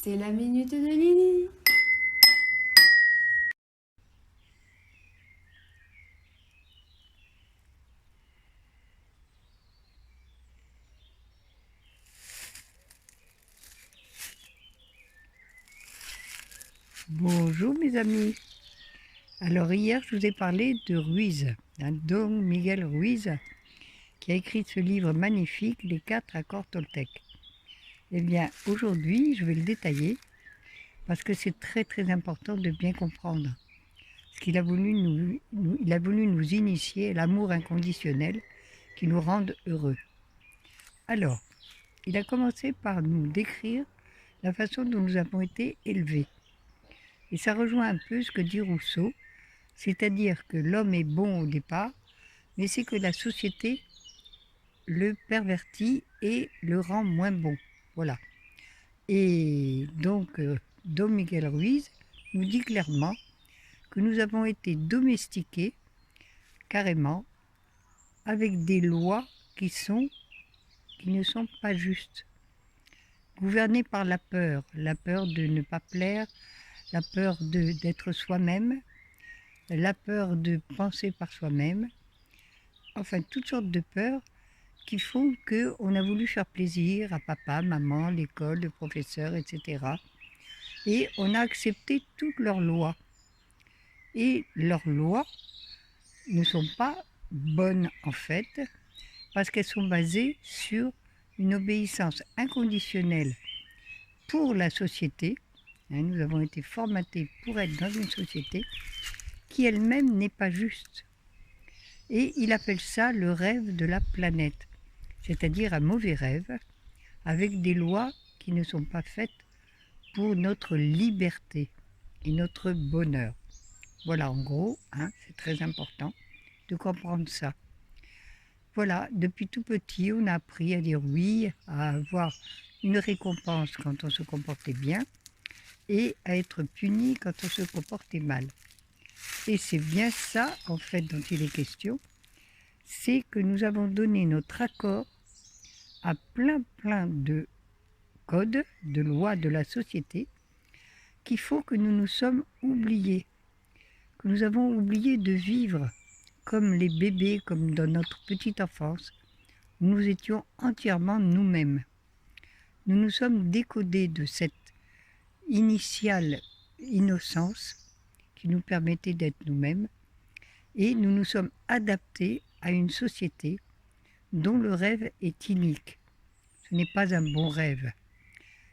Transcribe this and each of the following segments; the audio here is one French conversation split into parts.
C'est la minute de Lily. Bonjour mes amis. Alors hier je vous ai parlé de Ruiz, d'un Don Miguel Ruiz qui a écrit ce livre magnifique, Les 4 accords toltèques. Eh bien aujourd'hui je vais le détailler parce que c'est très important de bien comprendre. Parce qu'il a voulu nous initier à l'amour inconditionnel qui nous rende heureux. Alors, il a commencé par nous décrire la façon dont nous avons été élevés. Et ça rejoint un peu ce que dit Rousseau, c'est-à-dire que l'homme est bon au départ, mais c'est que la société le pervertit et le rend moins bon. Voilà. Et donc, Don Miguel Ruiz nous dit clairement que nous avons été domestiqués carrément avec des lois qui ne sont pas justes. Gouvernés par la peur de ne pas plaire, la peur d'être soi-même, la peur de penser par soi-même, enfin toutes sortes de peurs qui font qu'on a voulu faire plaisir à papa, maman, l'école, le professeur, etc. Et on a accepté toutes leurs lois. Et leurs lois ne sont pas bonnes en fait, parce qu'elles sont basées sur une obéissance inconditionnelle pour la société. Nous avons été formatés pour être dans une société qui elle-même n'est pas juste. Et il appelle ça le rêve de la planète, c'est-à-dire un mauvais rêve, avec des lois qui ne sont pas faites pour notre liberté et notre bonheur. Voilà, en gros, c'est très important de comprendre ça. Voilà, depuis tout petit, on a appris à dire oui, à avoir une récompense quand on se comportait bien et à être puni quand on se comportait mal. Et c'est bien ça, en fait, dont il est question, c'est que nous avons donné notre accord à plein de codes, de lois de la société, qui font que nous nous sommes oubliés, que nous avons oublié de vivre comme les bébés, comme dans notre petite enfance, où nous étions entièrement nous-mêmes. Nous nous sommes décodés de cette initiale innocence qui nous permettait d'être nous-mêmes, et nous nous sommes adaptés à une société dont le rêve est inique. Ce n'est pas un bon rêve.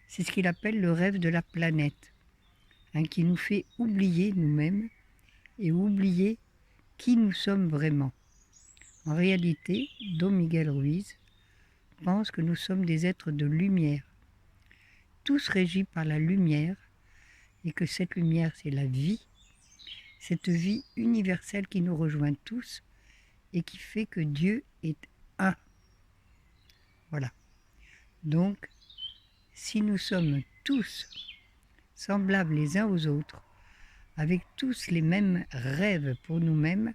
C'est ce qu'il appelle le rêve de la planète, qui nous fait oublier nous-mêmes et oublier qui nous sommes vraiment. En réalité, Don Miguel Ruiz pense que nous sommes des êtres de lumière, tous régis par la lumière, et que cette lumière, c'est la vie, cette vie universelle qui nous rejoint tous et qui fait que Dieu est un. Voilà. Donc, si nous sommes tous semblables les uns aux autres, avec tous les mêmes rêves pour nous-mêmes,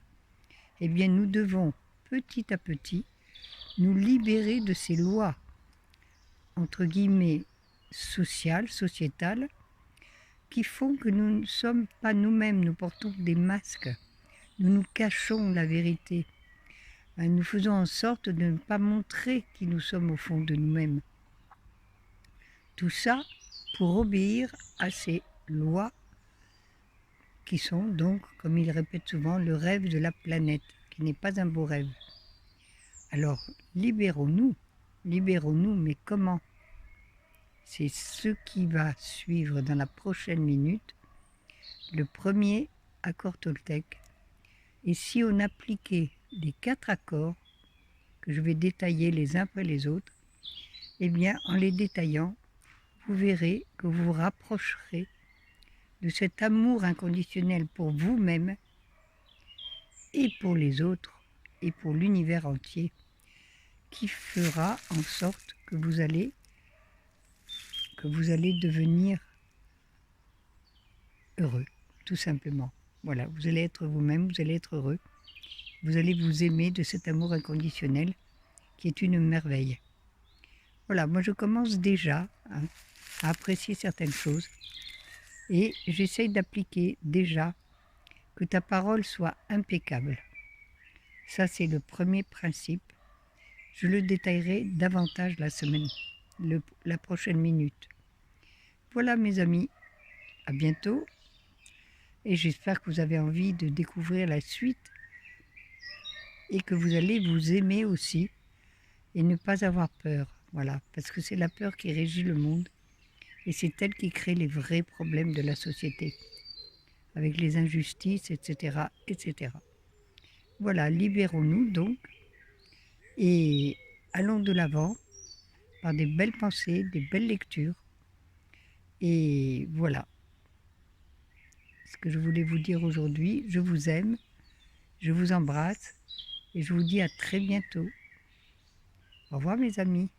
eh bien nous devons petit à petit nous libérer de ces lois, entre guillemets, sociales, sociétales, qui font que nous ne sommes pas nous-mêmes, nous portons des masques, nous nous cachons la vérité, nous faisons en sorte de ne pas montrer qui nous sommes au fond de nous-mêmes. Tout ça pour obéir à ces lois qui sont donc, comme il répète souvent, le rêve de la planète, qui n'est pas un beau rêve. Alors, libérons-nous, mais comment? C'est ce qui va suivre dans la prochaine minute, le premier accord toltèque. Et si on appliquait les 4 accords, que je vais détailler les uns après les autres, eh bien, en les détaillant, vous verrez que vous vous rapprocherez de cet amour inconditionnel pour vous-même et pour les autres et pour l'univers entier, qui fera en sorte que vous allez devenir heureux, tout simplement. Voilà, vous allez être vous-même, vous allez être heureux, vous allez vous aimer de cet amour inconditionnel qui est une merveille. Voilà, moi je commence déjà à apprécier certaines choses. Et j'essaye d'appliquer déjà que ta parole soit impeccable. Ça, c'est le premier principe. Je le détaillerai davantage la prochaine minute. Voilà mes amis, à bientôt. Et j'espère que vous avez envie de découvrir la suite et que vous allez vous aimer aussi et ne pas avoir peur. Voilà, parce que c'est la peur qui régit le monde et c'est elle qui crée les vrais problèmes de la société, avec les injustices, etc. etc. Voilà, libérons-nous donc et allons de l'avant par des belles pensées, des belles lectures. Et voilà ce que je voulais vous dire aujourd'hui. Je vous aime, je vous embrasse et je vous dis à très bientôt. Au revoir mes amis.